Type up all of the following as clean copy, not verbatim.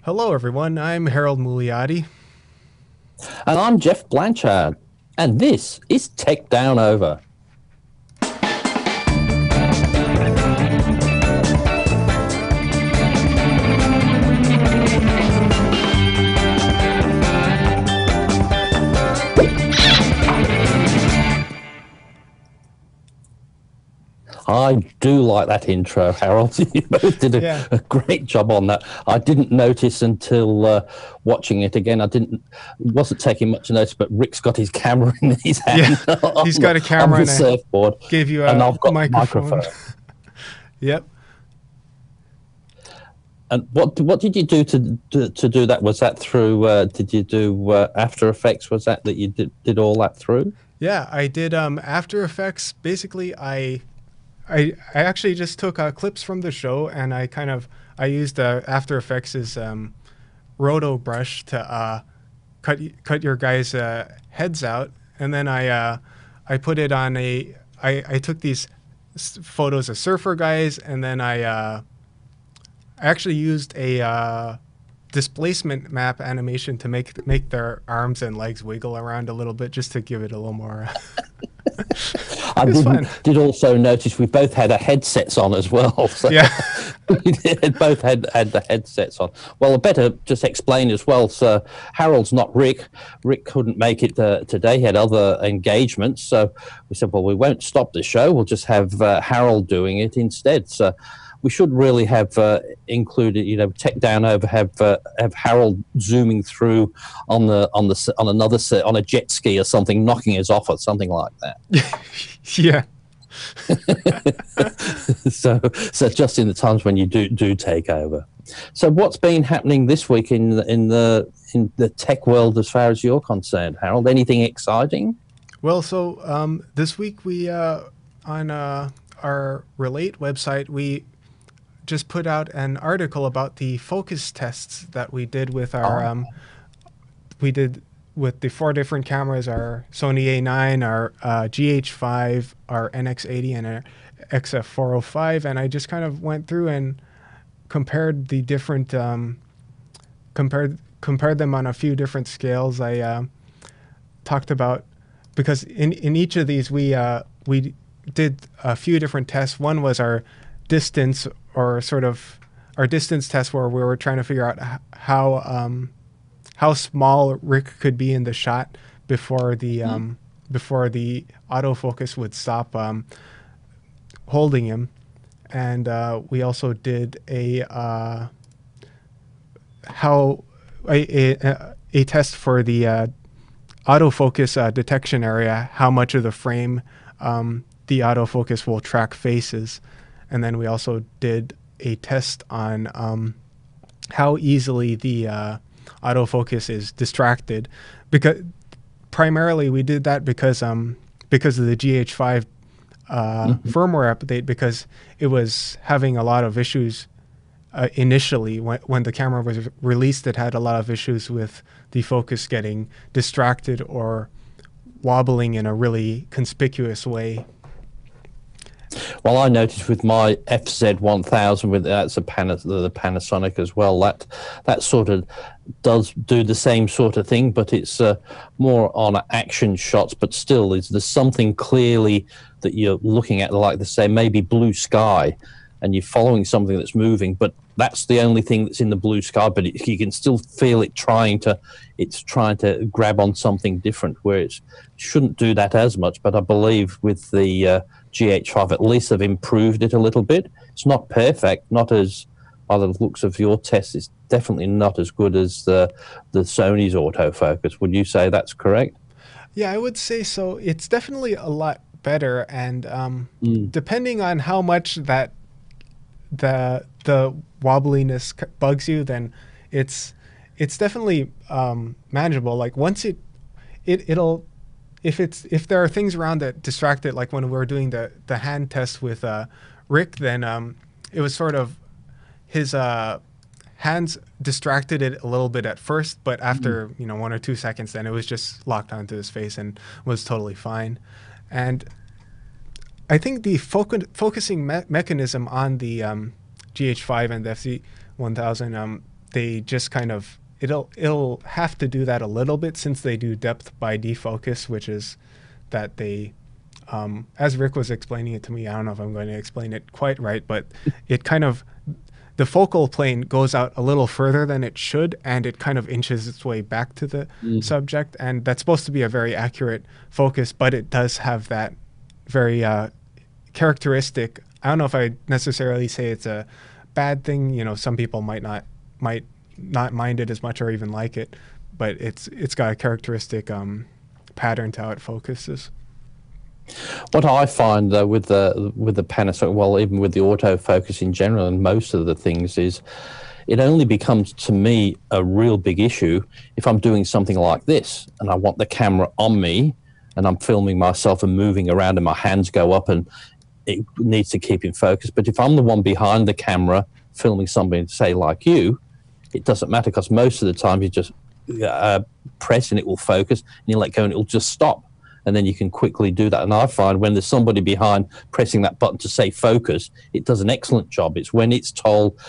Hello, everyone. I'm Harold Muliati. And I'm Jeff Blanchard, and this is Tech Down Over. I do like that intro, Harold. You both did a great job on that. I didn't notice until watching it again. Wasn't taking much notice, but Rick's got his camera in his hand. Yeah, he's got a camera on the surfboard. Gave you and a I've got microphone. Yep. And what did you do to do that? Was that through? Did you do After Effects? Was that you did all that through? Yeah, I did After Effects. Basically, I actually just took clips from the show, and I used After Effects' roto brush to cut your guys' heads out, and then I put it on I took these photos of surfer guys, and then I actually used a displacement map animation to make their arms and legs wiggle around a little bit, just to give it a little more. I did also notice we both had our headsets on as well. So yeah, we both had the headsets on. Well, I better just explain as well. So Harold's not Rick. Rick couldn't make it today. He had other engagements. So we said, well, we won't stop the show. We'll just have Harold doing it instead. So we should really have included, Tech Down Over, have Harold zooming through on a jet ski or something, knocking us off or something like that. Yeah. so just in the times when you do take over. So what's been happening this week in the tech world as far as you're concerned, Harold? Anything exciting? Well, so this week we on our Relate website, we just put out an article about the focus tests that we did with our with the 4 different cameras: our Sony A9, our GH5, our NX80, and our XF405. And I just kind of went through and compared the different compared them on a few different scales. I talked about, because in each of these we did a few different tests. One was our distance, or sort of our distance test, where we were trying to figure out how small Rick could be in the shot before the autofocus would stop holding him. And we also did a test for the autofocus detection area, how much of the frame the autofocus will track faces. And then we also did a test on how easily the autofocus is distracted. Because primarily we did that because of the GH5 firmware update, because it was having a lot of issues initially when the camera was released. It had a lot of issues with the focus getting distracted or wobbling in a really conspicuous way. Well, I noticed with my FZ1000, that's the Panasonic as well, that sort of does do the same sort of thing, but it's more on action shots. But still, there's something clearly that you're looking at, like they say, maybe blue sky, and you're following something that's moving, but that's the only thing that's in the blue sky. But you can still feel it trying to grab on something different, where it shouldn't do that as much. But I believe with the GH5, at least they've improved it a little bit. It's not perfect, not as, by the looks of your test, it's definitely not as good as the Sony's autofocus. Would you say that's correct? Yeah, I would say so. It's definitely a lot better, and depending on how much that the wobbliness bugs you, then it's definitely manageable. Like once it'll if there are things around that distract it, like when we were doing the hand test with Rick, then it was sort of his hands distracted it a little bit at first, but after 1 or 2 seconds, then it was just locked onto his face and was totally fine. And I think the focusing mechanism on the GH5 and the FZ1000 they just kind of it'll have to do that a little bit since they do depth by defocus, which is that they as Rick was explaining it to me, I don't know if I'm going to explain it quite right, but it kind of the focal plane goes out a little further than it should, and it kind of inches its way back to the subject, and that's supposed to be a very accurate focus, but it does have that very characteristic. I don't know if I necessarily say it's a bad thing. You know, some people might not mind it as much or even like it, but it's got a characteristic pattern to how it focuses. What I find though with the Panasonic, well, even with the autofocus in general and most of the things, is it only becomes to me a real big issue if I'm doing something like this and I want the camera on me and I'm filming myself and moving around and my hands go up and it needs to keep in focus. But if I'm the one behind the camera filming somebody, say like you, it doesn't matter because most of the time you just press and it will focus, and you let go and it will just stop. And then you can quickly do that. And I find when there's somebody behind pressing that button to say focus, it does an excellent job. It's when it's told,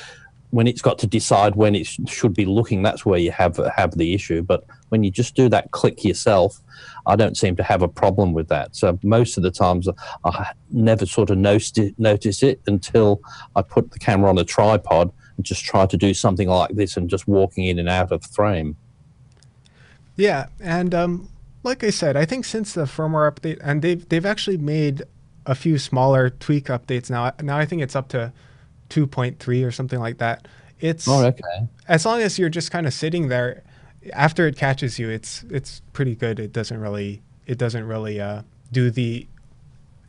when it's got to decide when it should be looking, that's where you have the issue. But when you just do that click yourself, I don't seem to have a problem with that. So most of the times I never sort of notice it until I put the camera on a tripod and just try to do something like this and just walking in and out of frame. Yeah, and like I said, I think since the firmware update, and they've actually made a few smaller tweak updates now. Now I think it's up to 2.3 or something like that. It's okay. As long as you're just kind of sitting there, after it catches you, it's pretty good. It doesn't really do the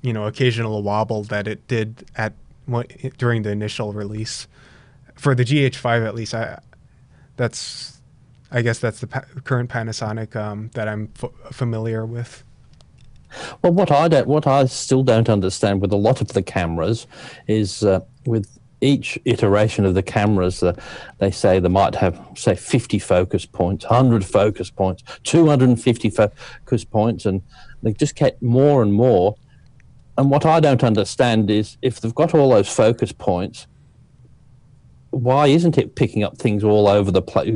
occasional wobble that it did during the initial release for the GH5 at least. I guess that's the current Panasonic that I'm familiar with. Well, what I still don't understand with a lot of the cameras is with each iteration of the cameras, they say they might have, say, 50 focus points, 100 focus points, 250 focus points, and they just get more and more. And what I don't understand is if they've got all those focus points, why isn't it picking up things all over the place?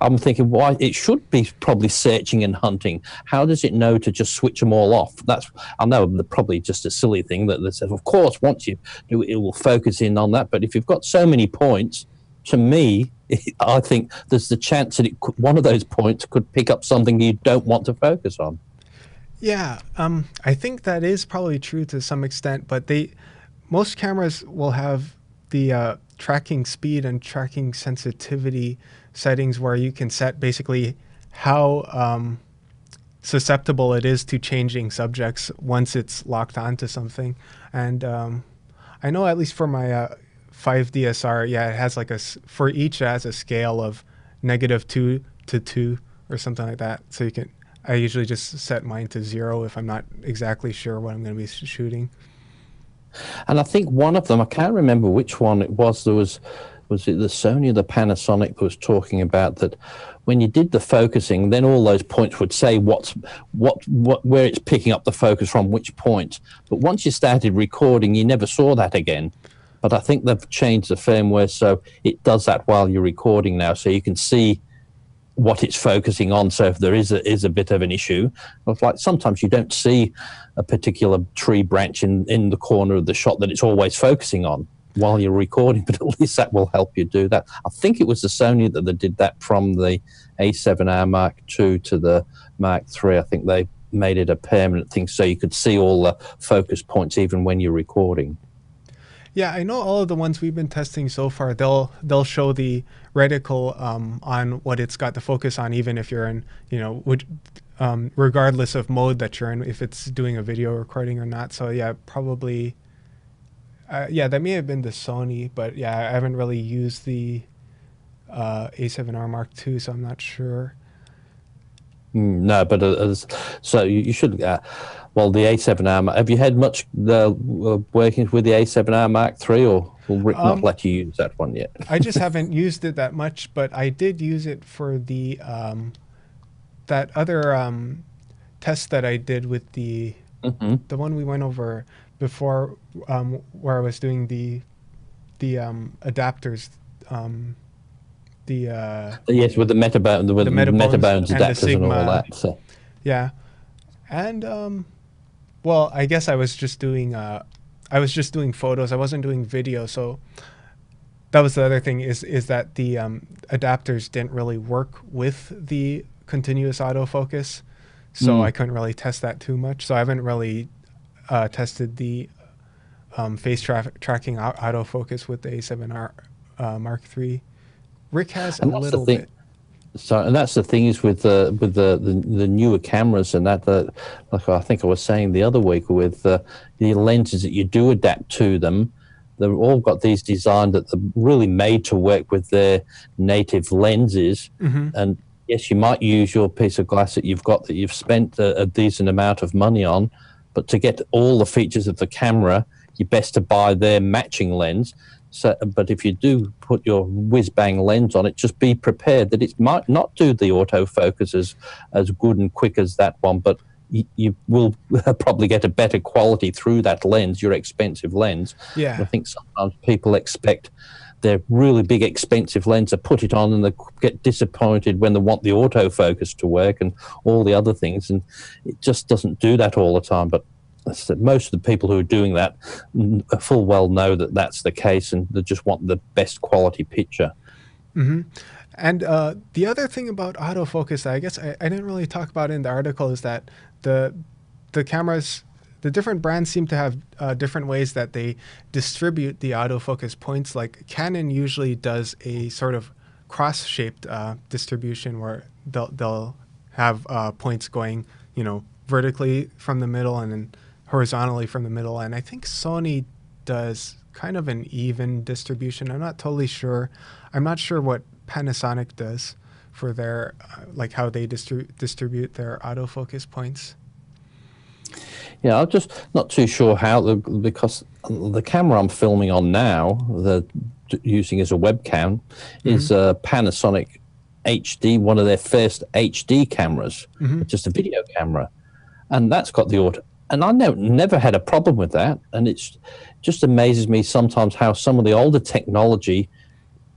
I'm thinking why it should be probably searching and hunting. How does it know to just switch them all off? I know probably just a silly thing that they said, of course, once you do it, it will focus in on that. But if you've got so many points, to me, I think there's the chance that one of those points could pick up something you don't want to focus on. Yeah, I think that is probably true to some extent, but most cameras will have the tracking speed and tracking sensitivity settings where you can set basically how susceptible it is to changing subjects once it's locked onto something. And I know at least for my 5 DSR, yeah, it has for each it has a scale of -2 to 2 or something like that. So I usually just set mine to 0 if I'm not exactly sure what I'm going to be shooting. And I think one of them, I can't remember which one it was. Was it the Sony or the Panasonic that was talking about that when you did the focusing, then all those points would say where it's picking up the focus from, which point. But once you started recording, you never saw that again. But I think they've changed the firmware so it does that while you're recording now, so you can see what it's focusing on. So if there is a bit of an issue, like sometimes you don't see a particular tree branch in the corner of the shot that it's always focusing on while you're recording, but at least that will help you do that. I think it was the Sony that they did that from the A7R Mark II to the Mark III. I think they made it a permanent thing so you could see all the focus points even when you're recording. Yeah, I know all of the ones we've been testing so far, they'll show the reticle on what it's got the focus on, even if you're in, regardless of mode that you're in, if it's doing a video recording or not. So yeah, probably, that may have been the Sony, but yeah, I haven't really used the A7R Mark II, so I'm not sure. No, but so you should. Well, the A7R. Have you had much workings with the A7R Mark III, or will Rick not let you use that one yet? I just haven't used it that much, but I did use it for the that other test that I did with the one we went over before, where I was doing the adapters Yes, with the metabones and the adapters and all Sigma. that. So. Yeah, and well, I guess I was just doing photos. I wasn't doing video, so that was the other thing is that the adapters didn't really work with the continuous autofocus, so I couldn't really test that too much. So I haven't really tested the face tracking autofocus with the A7R Mark III. Rick has a little bit. So, and that's the thing is with the newer cameras and that, like I think I was saying the other week, with the lenses that you do adapt to them, they've all got these designed that they're really made to work with their native lenses. And yes, you might use your piece of glass that you've got that you've spent a decent amount of money on, but to get all the features of the camera, you're best to buy their matching lens. So, but if you do put your whiz-bang lens on it, just be prepared that it might not do the autofocus as good and quick as that one, but you will probably get a better quality through that lens, your expensive lens. Yeah. I think sometimes people expect their really big expensive lens to put it on and they get disappointed when they want the autofocus to work and all the other things, and it just doesn't do that all the time. But most of the people who are doing that full well know that that's the case, and they just want the best quality picture. And the other thing about autofocus that I guess I didn't really talk about in the article is that the cameras, the different brands seem to have different ways that they distribute the autofocus points. Like Canon usually does a sort of cross-shaped distribution where they'll have points going, vertically from the middle and then horizontally from the middle. And I think Sony does kind of an even distribution. I'm not totally sure. I'm not sure what Panasonic does for their like how they distribute their autofocus points. Yeah, I'm just not too sure how, because the camera I'm filming on now, using as a webcam, is a Panasonic HD, one of their first HD cameras, just a video camera, and that's got the auto. And I never had a problem with that, and it just amazes me sometimes how some of the older technology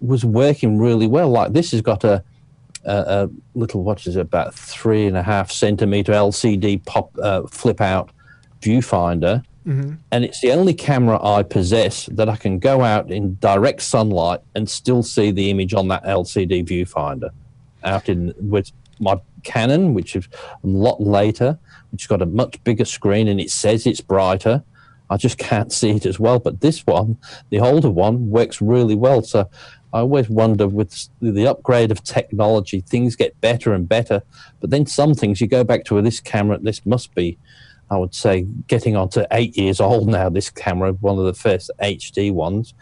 was working really well. Like this has got a little, what is it, about 3.5 centimeter LCD flip out viewfinder, and it's the only camera I possess that I can go out in direct sunlight and still see the image on that LCD viewfinder. Out in with my Canon, which is a lot later, which has got a much bigger screen and it says it's brighter, I just can't see it as well. But this one, the older one, works really well. So I always wonder, with the upgrade of technology, things get better and better. But then some things, you go back to this camera, this must be, I would say, getting on to 8 years old now, this camera, one of the first HD ones.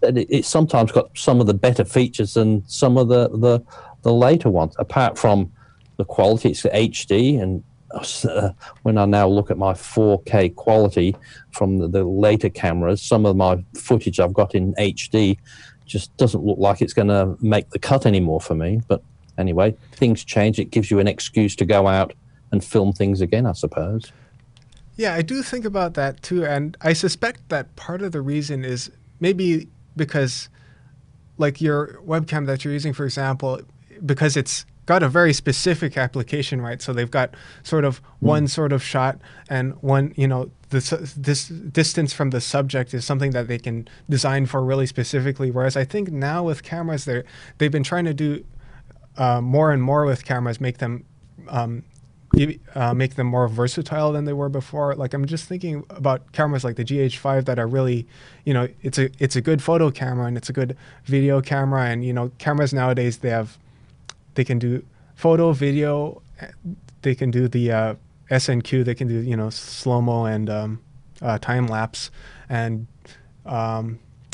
It's sometimes got some of the better features than some of the later ones. Apart from the quality, it's HD, and when I now look at my 4K quality from the later cameras, some of my footage I've got in HD just doesn't look like it's going to make the cut anymore for me. But anyway, things change. It gives you an excuse to go out and film things again, I suppose. Yeah, I do think about that too, and I suspect that part of the reason is maybe because, like your webcam that you're using, for example, because it's got a very specific application, right? So they've got sort of one sort of shot, and one, this distance from the subject is something that they can design for really specifically. Whereas I think now with cameras, they've been trying to do more and more with cameras, make them more versatile than they were before. Like I'm just thinking about cameras like the GH5 that are really, it's a good photo camera and it's a good video camera, and cameras nowadays they can do photo, video, they can do the SNQ, they can do slow-mo and time lapse, and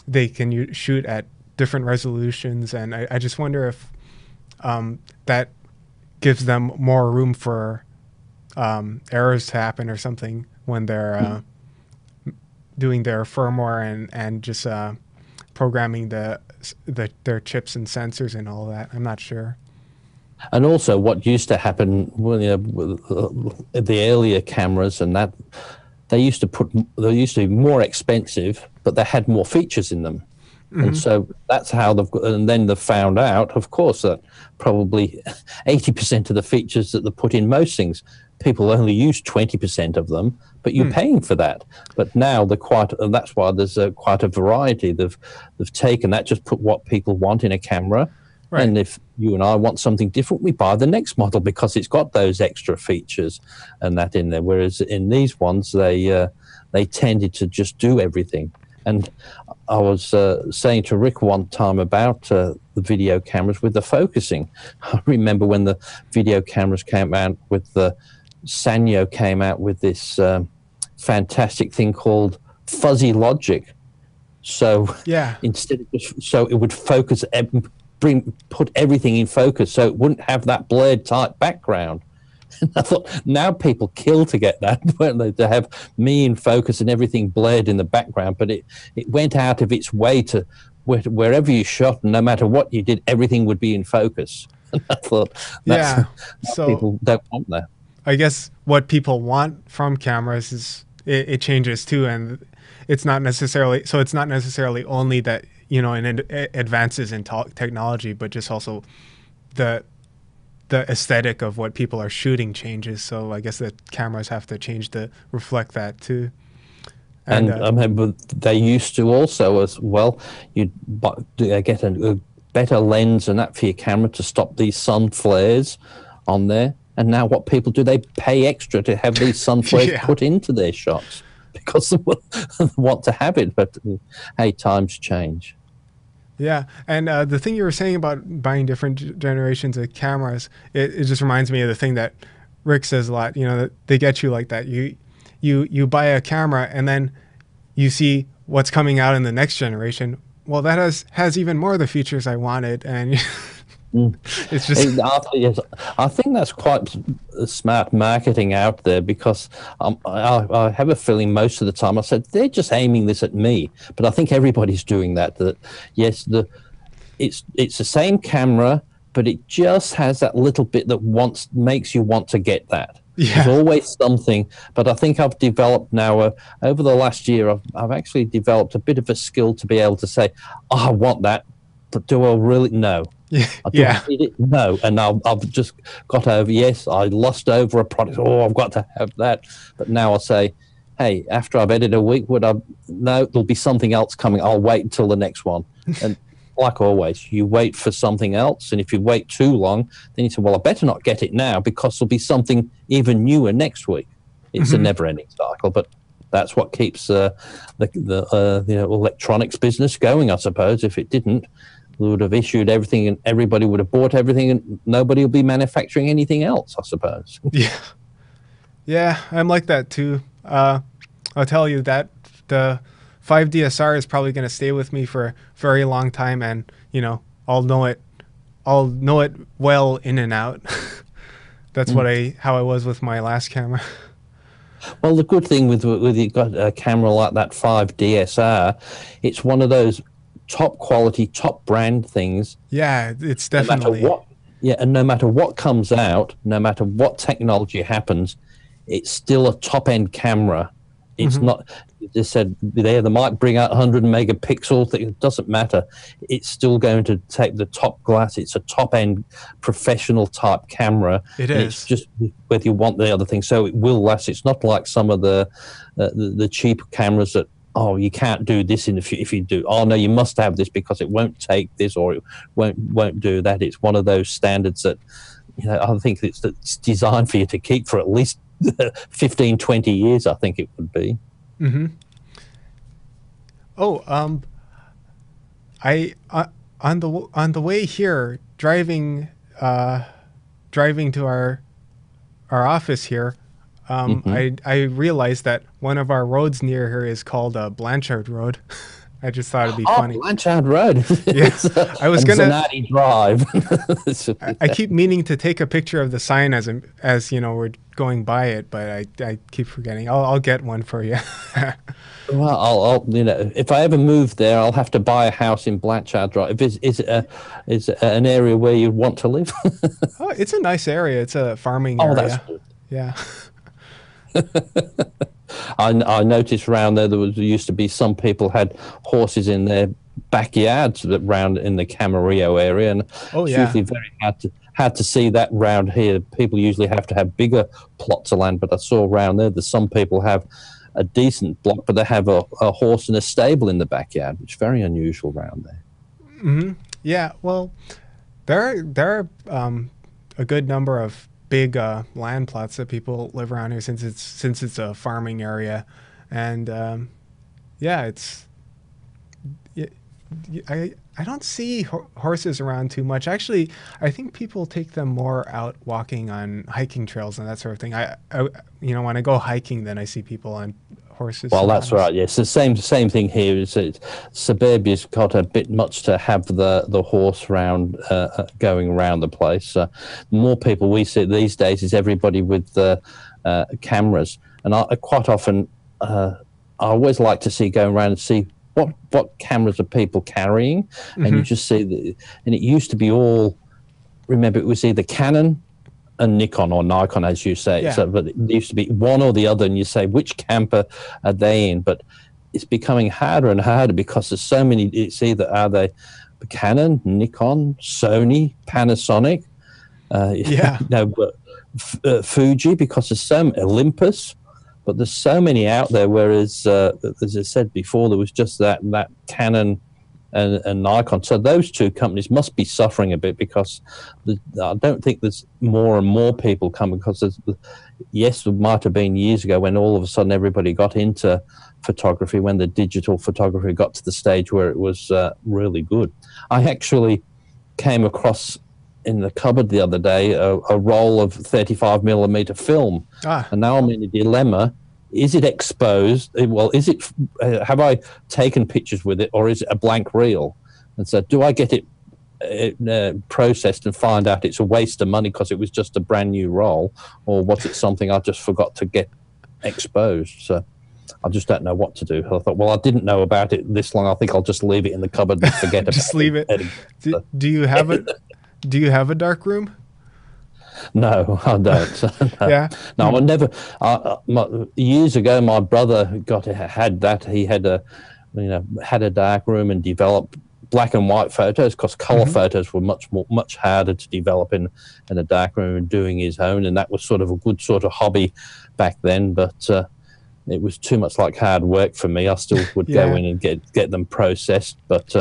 they can shoot at different resolutions, and I just wonder if that gives them more room for errors to happen or something when they're doing their firmware and just programming their chips and sensors and all that. I'm not sure. And also, what used to happen when the earlier cameras and that, they used to be more expensive, but they had more features in them. And so that's how and then they've found out, of course, that probably 80% of the features that they put in most things, people only use 20% of them, but you're paying for that. But now and that's why there's quite a variety. They've taken that, just put what people want in a camera. Right. And if you and I want something different, we buy the next model because it's got those extra features and that in there. Whereas in these ones, they tended to just do everything. And I was saying to Rick one time about the video cameras with the focusing. I remember when the video cameras came out with Sanyo came out with this fantastic thing called fuzzy logic. So instead of so it would focus, put everything in focus, so it wouldn't have that blurred type background. And I thought, now people kill to get that, weren't they? To have me in focus and everything blurred in the background, but it went out of its way to wherever you shot, and no matter what you did, everything would be in focus. And I thought, so people don't want that. I guess what people want from cameras is it changes too, and it's not necessarily only that, you know, in advances in technology, but just also the aesthetic of what people are shooting changes. So I guess the cameras have to change to reflect that too. And I remember they used to also as well, you'd get a better lens and that for your camera to stop these sun flares on there. And now what people do, they pay extra to have these sun flares put into their shots because they want to have it. But hey, times change. Yeah, and the thing you were saying about buying different generations of cameras, it just reminds me of the thing that Rick says a lot. You know, that they get you like that. You buy a camera and then you see what's coming out in the next generation. Well, that has even more of the features I wanted, and it's just. I think that's quite smart marketing out there, because I have a feeling most of the time I said they're just aiming this at me, but I think everybody's doing that. That yes, it's the same camera, but it just has that little bit that makes you want to get that. Yeah. There's always something, but I think I've developed now over the last year. I've actually developed a bit of a skill to be able to say, "Oh, I want that," but do I really? No. I need it? No. And I've just got over. Yes, I lost over a product. Oh, I've got to have that. But now I say, hey, after I've edited a week, no, there'll be something else coming. I'll wait until the next one. And like always, you wait for something else. And if you wait too long, then you say, well, I better not get it now because there'll be something even newer next week. It's a never-ending cycle, but that's what keeps the electronics business going, I suppose. If it didn't, we would have issued everything and everybody would have bought everything and nobody will be manufacturing anything else, I suppose. Yeah, I'm like that too. I'll tell you that the 5DSR is probably going to stay with me for a very long time, and you know, I'll know it well in and out. That's how I was with my last camera. Well, the good thing with you got a camera like that 5DSR, it's one of those top quality, top brand things. Yeah, it's definitely. And no matter what comes out, no matter what technology happens, it's still a top end camera. It's not. They said they might bring out 100 megapixels. It doesn't matter. It's still going to take the top glass. It's a top end professional type camera. It is. It's just whether you want the other thing. So it will last. It's not like some of the cheap cameras that, oh, you can't do this if you do. Oh no, you must have this because it won't take this or it won't do that. It's one of those standards that, you know, I think it's designed for you to keep for at least 15, 20 years. I think it would be. Oh, I on the way here, driving to our office here. I realized that one of our roads near here is called Blanchard Road. I just thought it'd be funny. Blanchard Road. Yes, I was gonna. Zanardi Drive. I keep meaning to take a picture of the sign as you know, we're going by it, but I keep forgetting. I'll get one for you. Well, I'll if I ever move there, I'll have to buy a house in Blanchard Drive. Is it an area where you'd want to live? Oh, it's a nice area. It's a farming area. That's good. Yeah. I noticed around there used to be some people had horses in their backyards around in the Camarillo area, and Oh it's yeah. usually very hard to see that round here. People usually have to have bigger plots of land, but I saw around there that some people have a decent block, but they have a horse and a stable in the backyard, which is very unusual around there. Hmm. Yeah. Well, there are a good number of big land plots that people live around here since it's a farming area, and yeah, it's y- I don't see horses around too much. Actually, I think people take them more out walking on hiking trails and that sort of thing. When I go hiking, then I see people on horses. Well, that's sometimes. right. Yes, the same thing here. Is suburbia's got a bit much to have the horse round going around the place. More people we see these days is everybody with cameras, and I quite often I always like to see going around and see what cameras are people carrying, and you just see and it used to be all. Remember, it was either Canon and Nikon or Nikon, as you say. Yeah. So, but it used to be one or the other, and you say which camper are they in. But it's becoming harder and harder because there's so many. It's either are they Canon, Nikon, Sony, Panasonic, Yeah. Fuji, because there's some Olympus. But there's so many out there. Whereas, as I said before, there was just that Canon and Nikon. So those two companies must be suffering a bit because I don't think there's more and more people coming because yes, there might have been years ago when all of a sudden everybody got into photography when the digital photography got to the stage where it was really good. I actually came across in the cupboard the other day a roll of 35mm film. And now I'm in a dilemma. Is it exposed? Well, is it? Have I taken pictures with it, or is it a blank reel? And so, do I get it processed and find out it's a waste of money because it was just a brand new roll, or was it something I just forgot to get exposed? So, I just don't know what to do. I thought, well, I didn't know about it this long. I think I'll just leave it in the cupboard and forget about it. Just leave it. Do you have it? Do you have a dark room? No, I don't. No. Yeah. No, I never. Years ago, my brother had that. He had a dark room and developed black and white photos because color photos were much harder to develop in a dark room and doing his own, and that was sort of a good sort of hobby back then. But it was too much like hard work for me. I still would go in and get them processed, but.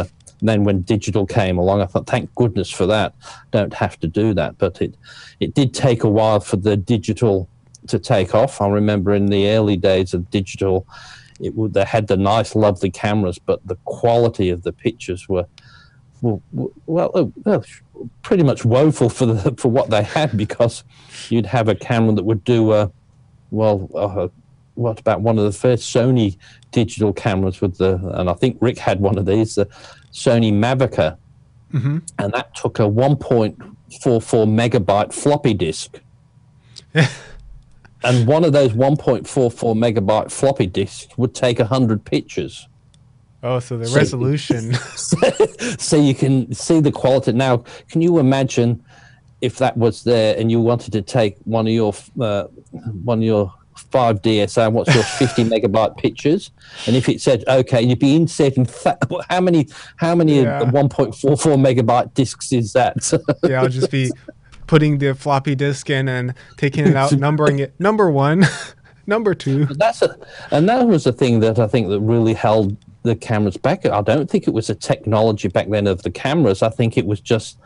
Then when digital came along, I thought, thank goodness for that. Don't have to do that. But it did take a while for the digital to take off. I remember in the early days of digital, they had the nice, lovely cameras, but the quality of the pictures were pretty much woeful for what they had, because you'd have a camera that would do what about one of the first Sony digital cameras and I think Rick had one of these, the Sony Mavica, and that took a 1.44 megabyte floppy disk. And one of those 1.44 megabyte floppy disks would take 100 pictures. Oh, so the resolution. So you can see the quality. Now, can you imagine if that was there and you wanted to take one of your 5 DSL, what's your 50 megabyte pictures, and if it said okay, you'd be inserting how many 1.44 megabyte discs is that? Yeah, I'll just be putting the floppy disk in and taking it out, numbering it number 1, number 2. And that was the thing that I think that really held the cameras back. I don't think it was a technology back then of the cameras. I think it was just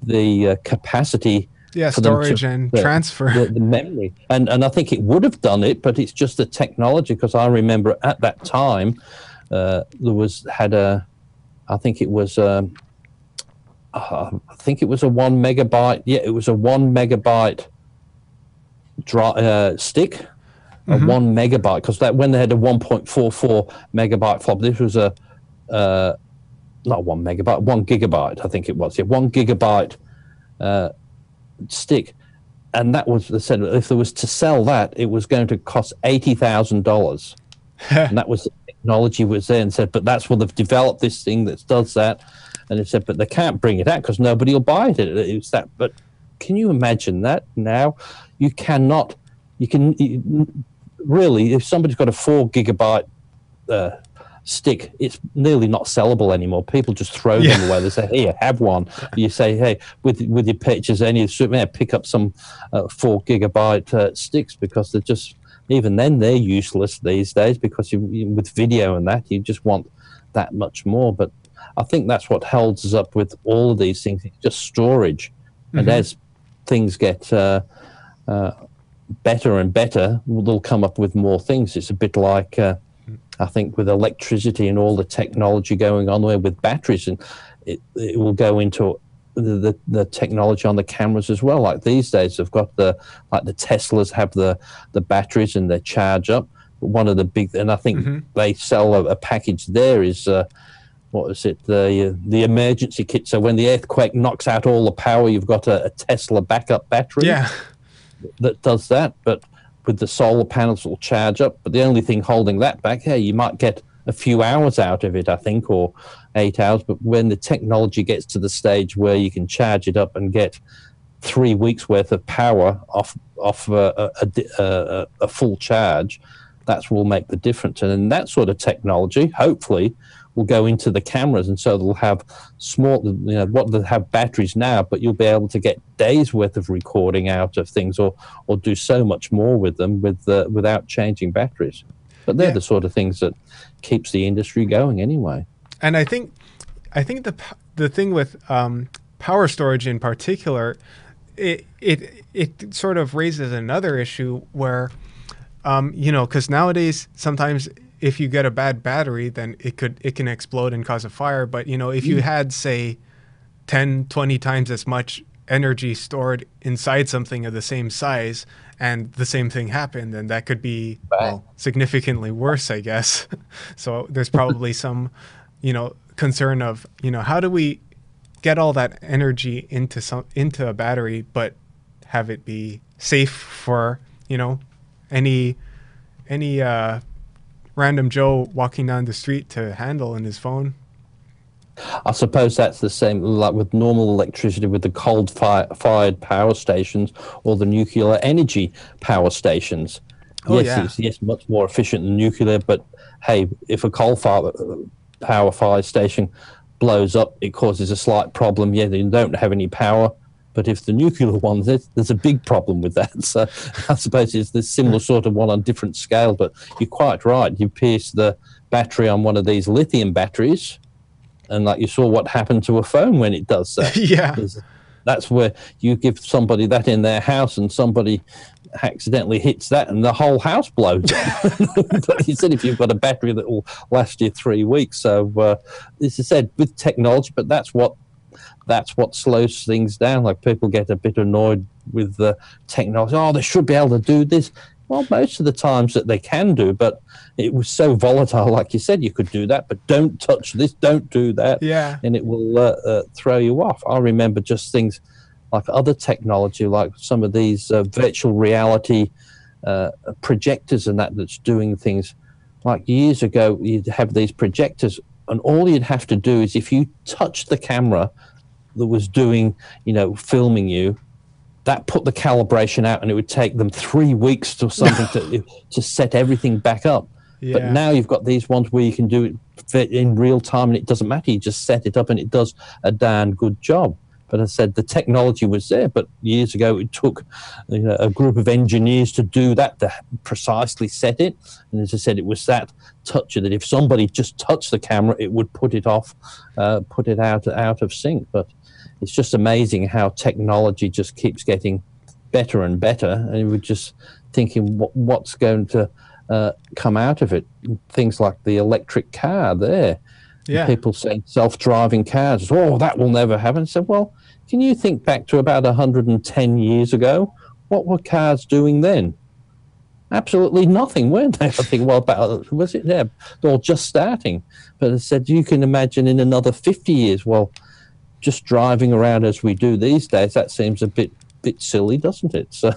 the capacity. Yeah, storage and transfer. The memory. And I think it would have done it, but it's just the technology, because I remember at that time I think it was a 1 megabyte. Yeah, it was a 1 megabyte stick, a 1 megabyte, because when they had a 1.44 megabyte flop, this was a not 1 megabyte, 1 gigabyte, I think it was. Yeah, 1 gigabyte stick, and that was, they said, if there was to sell that, it was going to cost $80,000. And that was the technology was there, and said, but that's what they've developed, this thing that does that. And it said, but they can't bring it out because nobody will buy it. It's that. But can you imagine that now? You cannot. You can really, if somebody's got a 4 gigabyte stick, it's nearly not sellable anymore. People just throw them away. They say, "Here, have one." You say, "Hey, with your pictures, any pick up some 4 gigabyte sticks," because they're just, even then they're useless these days, because with video and that, you just want that much more. But I think that's what holds us up with all of these things. It's just storage, and as things get better and better, they'll come up with more things. It's a bit like I think with electricity and all the technology going on there with batteries, and it will go into the technology on the cameras as well. Like these days, they've got the Teslas have the batteries and they charge up. One of the big, and I think they sell a package there is what is it, the emergency kit. So when the earthquake knocks out all the power, you've got a Tesla backup battery that does that. But with the solar panels, will charge up. But the only thing holding that back, you might get a few hours out of it, I think, or 8 hours. But when the technology gets to the stage where you can charge it up and get 3 weeks worth of power off a full charge, that will make the difference. And then that sort of technology, hopefully, will go into the cameras, and so they'll have small, what they have batteries now, but you'll be able to get days worth of recording out of things, or do so much more with them without changing batteries. But they're the sort of things that keeps the industry going anyway. And I think the thing with power storage in particular, it sort of raises another issue where because nowadays sometimes if you get a bad battery, then it can explode and cause a fire. But if you had, say, 10, 20 times as much energy stored inside something of the same size, and the same thing happened, then that could be significantly worse, I guess. So there's probably some concern of how do we get all that energy into a battery, but have it be safe for any random Joe walking down the street to handle in his phone. I suppose that's the same like with normal electricity, with the coal-fired power stations or the nuclear energy power stations. It's much more efficient than nuclear, but hey, if a coal-fired power station blows up, it causes a slight problem. They don't have any power. But if the nuclear one, there's a big problem with that. So I suppose it's the similar sort of one on different scale. But you're quite right. You pierce the battery on one of these lithium batteries, and like you saw what happened to a phone when it does that. That's where you give somebody that in their house, and somebody accidentally hits that, and the whole house blows up. But you said if you've got a battery that will last you 3 weeks. So as I said, with technology, but that's what slows things down. Like people get a bit annoyed with the technology. Oh, they should be able to do this. Well, most of the times that they can do, but it was so volatile. Like you said, you could do that, but don't touch this, don't do that. And it will throw you off. I remember just things like other technology, like some of these virtual reality projectors and that's doing things. Like years ago, you'd have these projectors, and all you'd have to do is if you touch the camera that was doing, filming you, that put the calibration out, and it would take them 3 weeks or something to set everything back up. But now you've got these ones where you can do it in real time, and it doesn't matter. You just set it up, and it does a darn good job. But as I said, the technology was there, but years ago it took a group of engineers to do that, to precisely set it. And as I said, it was that toucher that if somebody just touched the camera, it would put it off, put it out of sync. But it's just amazing how technology just keeps getting better and better. And we're just thinking what's going to come out of it. Things like the electric car there. People say self-driving cars, that will never happen. So, well, can you think back to about 110 years ago? What were cars doing then? Absolutely nothing, weren't they? I think, was it there? Or just starting. But I said, you can imagine in another 50 years, just driving around as we do these days, that seems a bit silly, doesn't it? So,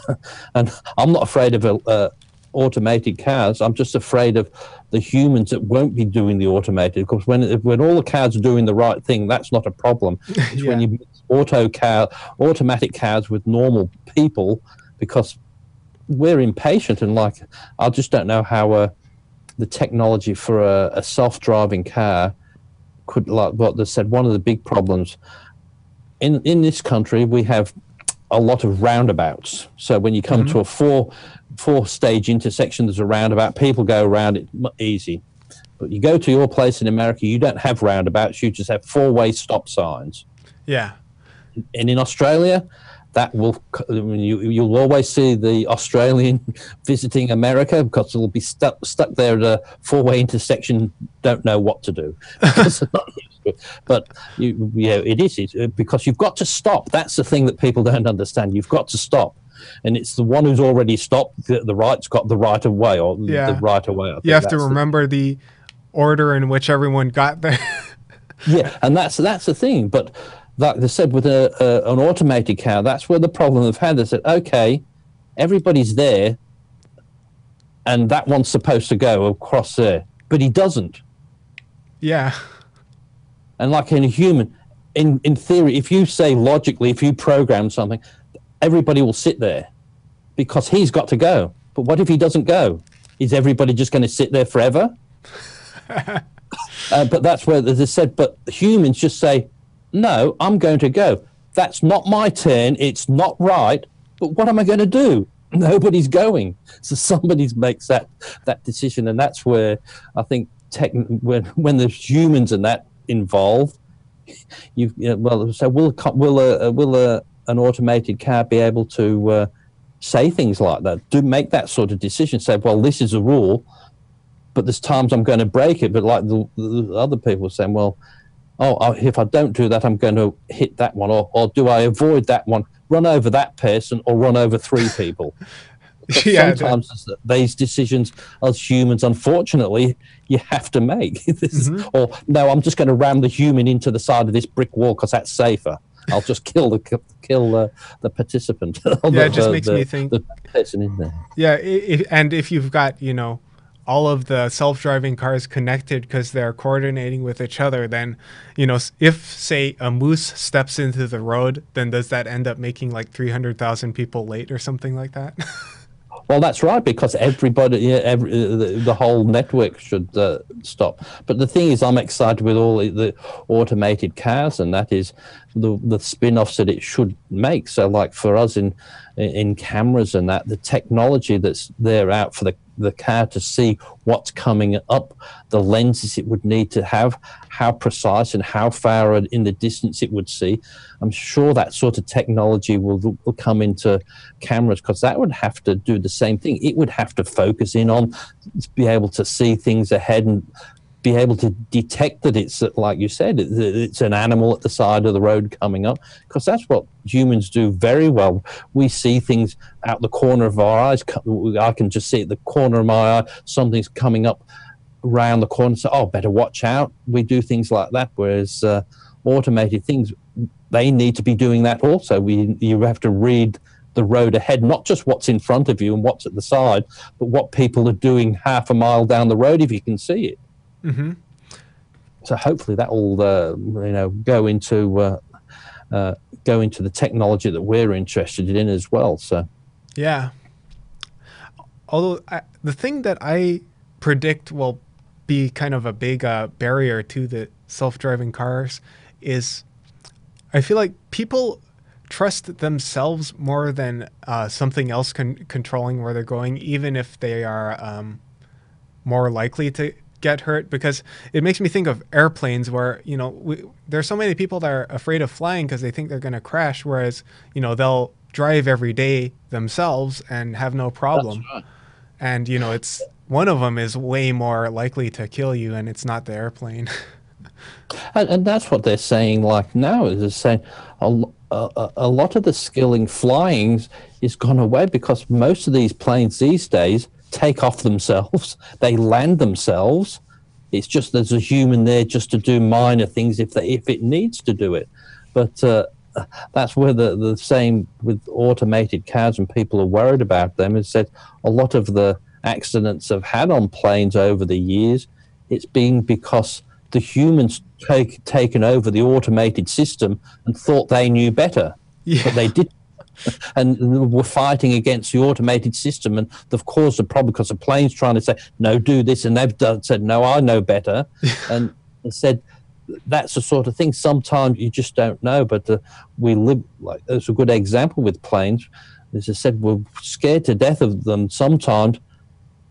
and I'm not afraid of automated cars. I'm just afraid of the humans that won't be doing the automated, because when all the cars are doing the right thing, that's not a problem. It's when you mix automatic cars with normal people, because we're impatient, and I just don't know how the technology for a self-driving car could, like what they said, one of the big problems in this country, we have a lot of roundabouts. So when you come to a four-stage intersection, there's a roundabout. People go around it easy. But you go to your place in America, you don't have roundabouts. You just have four-way stop signs. Yeah. And in Australia, that will you'll always see the Australian visiting America because they'll be stuck there at a four-way intersection, don't know what to do. But it is because you've got to stop. That's the thing that people don't understand. You've got to stop, and it's the one who's already stopped. The right's got the right of way, or the right of way. You have to remember the order in which everyone got there. Yeah, and that's the thing. But like they said, with an automated car, that's where the problem they've had. They said, okay, everybody's there, and that one's supposed to go across there, but he doesn't. Yeah. And like in a human, in theory, if you say logically, if you program something, everybody will sit there because he's got to go. But what if he doesn't go? Is everybody just going to sit there forever? But that's where they said, but humans just say, no, I'm going to go. That's not my turn. It's not right. But what am I going to do? Nobody's going. So somebody makes that decision. And that's where I think when there's humans and that involved, so will an automated car be able to say things like that, do make that sort of decision, say, well, this is a rule, but there's times I'm going to break it. But like the other people saying, well, if I don't do that, I'm going to hit that one, or do I avoid that one, run over that person, or run over three people? Sometimes these decisions as humans, unfortunately, you have to make. Or no, I'm just going to ram the human into the side of this brick wall because that's safer. I'll just kill the participant. It just makes me think the person in there. Yeah, and if you've got all of the self-driving cars connected because they're coordinating with each other, then if say a moose steps into the road, then does that end up making like 300,000 people late or something like that? Well, that's right, because everybody, the whole network should stop. But the thing is, I'm excited with all the automated cars, and that is the spin-offs that it should make. So, like for us in cameras and that, the technology that's there out for the car to see what's coming up, the lenses it would need to have, how precise and how far in the distance it would see. I'm sure that sort of technology will come into cameras, because that would have to do the same thing. It would have to focus in on, be able to see things ahead and be able to detect that it's, like you said, it's an animal at the side of the road coming up, because that's what humans do very well. We see things out the corner of our eyes. I can just see at the corner of my eye, something's coming up around the corner, so better watch out. We do things like that, whereas automated things, they need to be doing that also. You have to read the road ahead, not just what's in front of you and what's at the side, but what people are doing half a mile down the road if you can see it. So hopefully that will go into the technology that we're interested in as well. So yeah, although the thing that I predict will be kind of a big barrier to the self-driving cars is, I feel like people trust themselves more than something else controlling where they're going, even if they are more likely to get hurt. Because it makes me think of airplanes where there's so many people that are afraid of flying because they think they're going to crash, whereas they'll drive every day themselves and have no problem. Right. And it's one of them is way more likely to kill you, and it's not the airplane. And that's what they're saying. Like now, is they're saying a lot of the skill in flying is gone away, because most of these planes these days take off themselves, they land themselves. It's just there's a human there just to do minor things if it needs to do it. But that's where the same with automated cars, and people are worried about them, is that a lot of the accidents I've had on planes over the years, it's been because the humans taken over the automated system and thought they knew better. Yeah. But they didn't. and we're fighting against the automated system, and they've caused a problem because the plane's trying to say, no, do this, and they've said, no, I know better. And they said, that's the sort of thing. Sometimes you just don't know, but we live, like, there's a good example with planes. As I said, we're scared to death of them sometimes,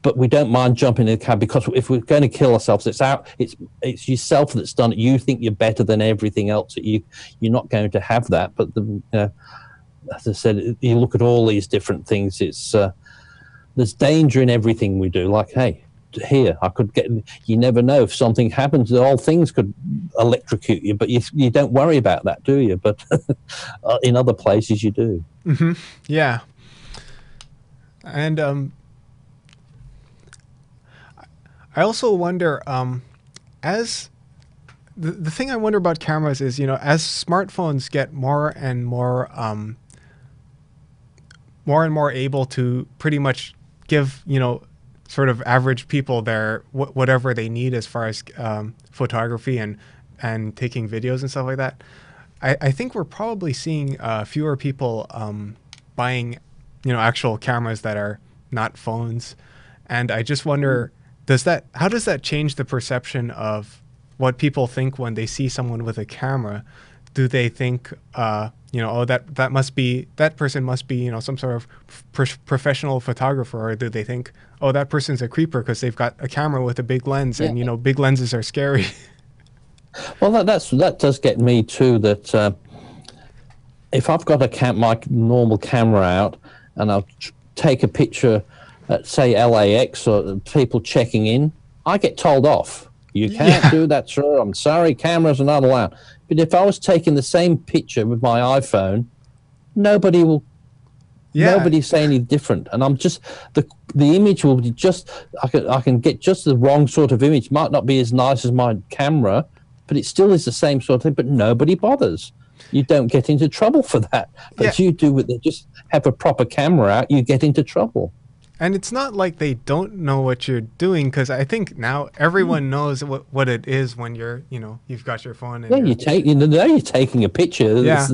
but we don't mind jumping in the cab, because if we're going to kill ourselves, it's yourself that's done it. You think you're better than everything else. You're not going to have that. But as I said, you look at all these different things. It's there's danger in everything we do. Like, hey, here I could get. You never know if something happens. All things could electrocute you, but you don't worry about that, do you? But in other places, you do. Mm-hmm. Yeah, and I also wonder, as the thing I wonder about cameras is, as smartphones get more and more able to pretty much give, sort of average people their whatever they need as far as photography and taking videos and stuff like that. I think we're probably seeing fewer people buying, actual cameras that are not phones, and I just wonder. How does that change the perception of what people think when they see someone with a camera? Do they think, that person must be, some sort of professional photographer, or do they think, oh, that person's a creeper because they've got a camera with a big lens, and big lenses are scary? Well, that does get me too. That if I've got my normal camera out and I'll take a picture at, say, LAX, or people checking in, I get told off. You can't do that, sir. I'm sorry, cameras are not allowed. But if I was taking the same picture with my iPhone, nobody will. Yeah. Nobody say any different, and I'm just the image will be just. I can get just the wrong sort of image. Might not be as nice as my camera, but it still is the same sort of thing. But nobody bothers. You don't get into trouble for that. But you do with just have a proper camera out, you get into trouble. And it's not like they don't know what you're doing, because I think now everyone knows what it is when you're, you've got your phone. And you're taking a picture. Yeah.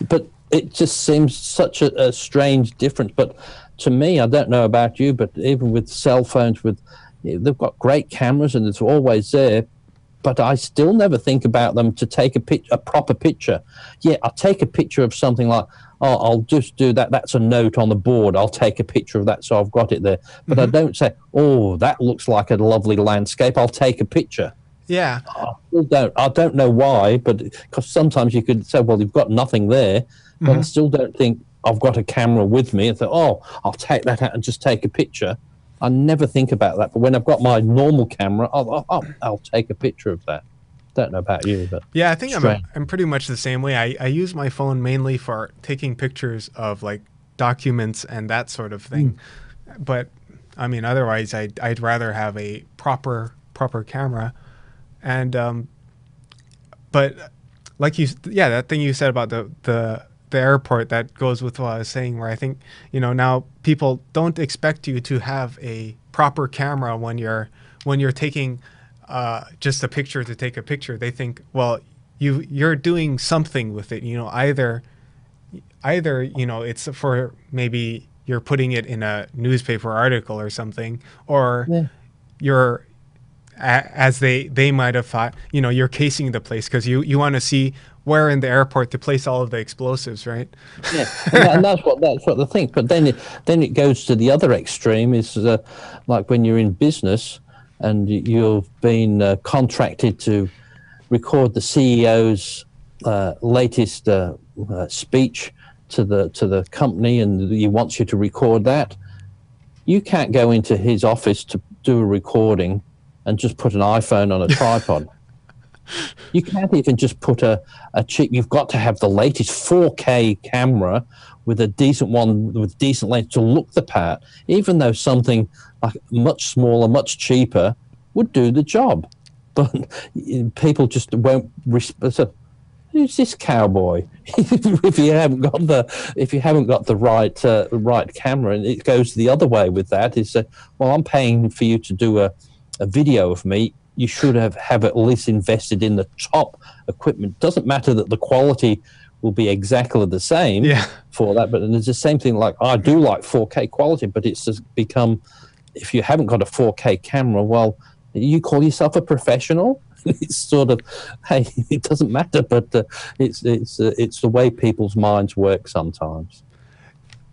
But it just seems such a strange difference. But to me, I don't know about you, but even with cell phones, they've got great cameras and it's always there. But I still never think about them to take a proper picture. Yeah, I'll take a picture of something like, oh, I'll just do that. That's a note on the board. I'll take a picture of that, so I've got it there. But I don't say, oh, that looks like a lovely landscape. I'll take a picture. Yeah. I don't know why, but because sometimes you could say, well, you've got nothing there, but I still don't think I've got a camera with me and say, oh, I'll take that out and just take a picture. I never think about that. But when I've got my normal camera, I'll take a picture of that. Don't know about you, but yeah, I think I'm pretty much the same way. I use my phone mainly for taking pictures of like documents and that sort of thing. But I mean, otherwise, I'd rather have a proper camera. And but like that thing you said about the airport, that goes with what I was saying, where I think now people don't expect you to have a proper camera when you're taking just a picture to take a picture. They think, well, you're doing something with it, either it's for, maybe you're putting it in a newspaper article or something, or you're, as they might have thought, you're casing the place because you want to see where in the airport to place all of the explosives, right? Yeah, and that's what the thing. But then it goes to the other extreme. Is like when you're in business and you've been contracted to record the CEO's latest speech to the company, and he wants you to record that. You can't go into his office to do a recording and just put an iPhone on a tripod. You can't even just put a cheap. You've got to have the latest 4K camera with a decent one with decent lens to look the part, even though something like much smaller, much cheaper would do the job. But people just won't respect. So, who's this cowboy? if you haven't got the right camera, and it goes the other way with that. Is well, I'm paying for you to do a video of me. You should have at least invested in the top equipment. Doesn't matter that the quality will be exactly the same for that. But it's the same thing. Like I do like 4K quality, but it's just become, if you haven't got a 4K camera, well, you call yourself a professional? It's sort of, hey, it doesn't matter, but it's the way people's minds work sometimes.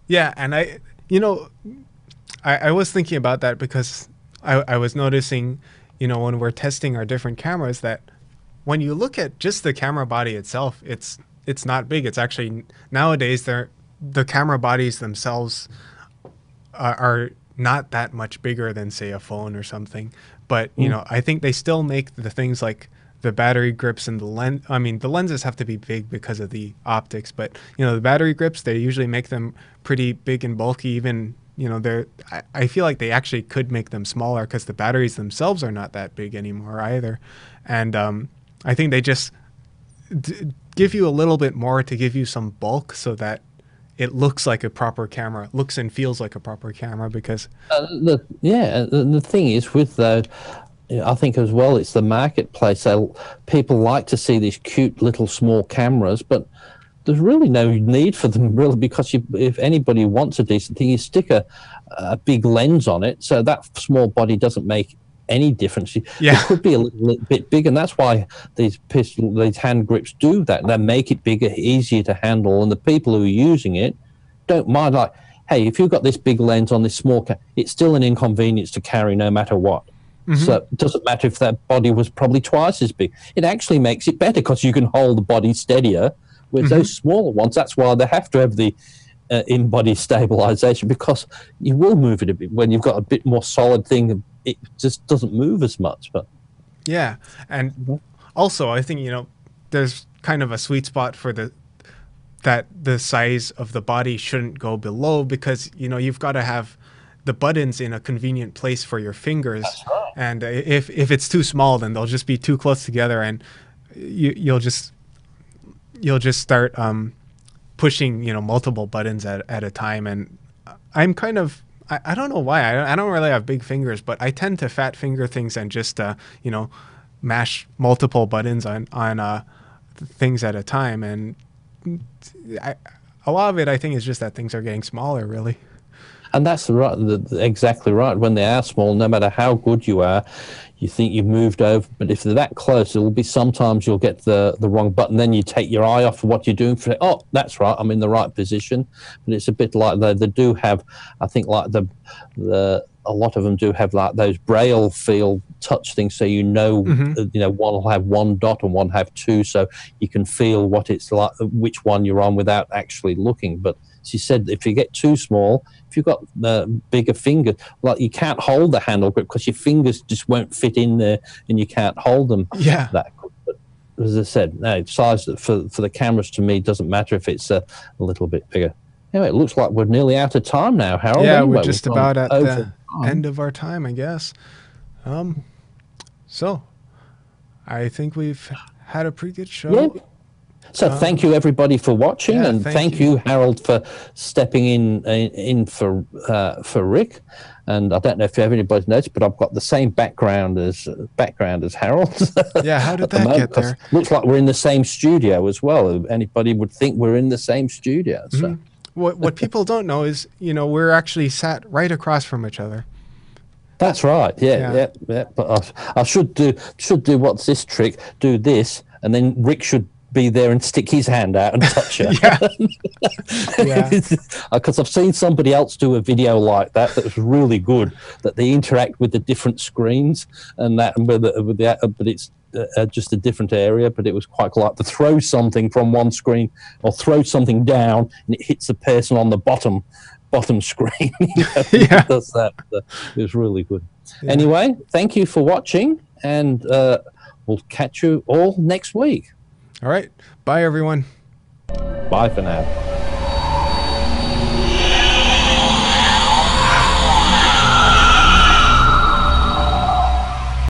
Yeah, and I was thinking about that because I was noticing, when we're testing our different cameras, that when you look at just the camera body itself, it's not big. It's actually, nowadays, the camera bodies themselves are not that much bigger than, say, a phone or something. But, I think they still make the things like the battery grips and the lens. I mean, the lenses have to be big because of the optics, but, the battery grips, they usually make them pretty big and bulky. Even, I feel like they actually could make them smaller because the batteries themselves are not that big anymore either. And I think they just give you a little bit more to give you some bulk so that it looks like a proper camera, looks and feels like a proper camera. Because the thing is with the, I think as well, it's the marketplace. People like to see these cute little small cameras, but there's really no need for them, really, because if anybody wants a decent thing, you stick a big lens on it, so that small body doesn't make any difference. It could be a little bit bigger, and that's why these hand grips do that. They make it bigger, easier to handle, and the people who are using it don't mind. Like, hey, if you've got this big lens on this small it's still an inconvenience to carry no matter what. So it doesn't matter if that body was probably twice as big. It actually makes it better because you can hold the body steadier. With those smaller ones, that's why they have to have the in-body stabilization, because you will move it a bit. When you've got a bit more solid thing, it just doesn't move as much. But yeah, and also I think there's kind of a sweet spot for that the size of the body shouldn't go below, because you've got to have the buttons in a convenient place for your fingers. That's right. And if it's too small, then they'll just be too close together, and you'll just start pushing multiple buttons at a time. And I'm kind of, I don't know why, I don't really have big fingers, but I tend to fat finger things and just mash multiple buttons on things at a time. And a lot of it, I think, is just that things are getting smaller, really. And that's exactly right. When they are small, no matter how good you are, you think you've moved over. But if they're that close, it will be sometimes you'll get the wrong button. Then you take your eye off of what you're doing. Oh, that's right, I'm in the right position. But it's a bit like they do have, I think, like a lot of them do have like those braille feel touch things, so one will have one dot and one have two, so you can feel what it's like, which one you're on without actually looking. But as you said, if you get too small, if you've got bigger fingers, like you can't hold the handle grip because your fingers just won't fit in there and you can't hold them that good. But as I said, no, size for the cameras to me doesn't matter if it's a little bit bigger. Anyway, it looks like we're nearly out of time now, Harold. Yeah, anyway, we're just about at the end of our time, I guess. So I think we've had a pretty good show. Yeah. So thank you, everybody, for watching, and thank you, Harold, for stepping in for Rick. And I don't know if everybody noticed, but I've got the same background as Harold. Yeah, how did that get there? Looks like we're in the same studio as well. Anybody would think we're in the same studio. So. What people don't know is, we're actually sat right across from each other. That's right. Yeah. But I should do what's this trick? Do this, and then Rick should be there and stick his hand out and touch it. Yeah. Because I've seen somebody else do a video like that was really good, that they interact with the different screens and that, but it's just a different area, but it was quite like to throw something from one screen or throw something down and it hits the person on the bottom screen. It does that. It was really good. Yeah. Anyway, thank you for watching, and we'll catch you all next week. All right. Bye, everyone. Bye for now.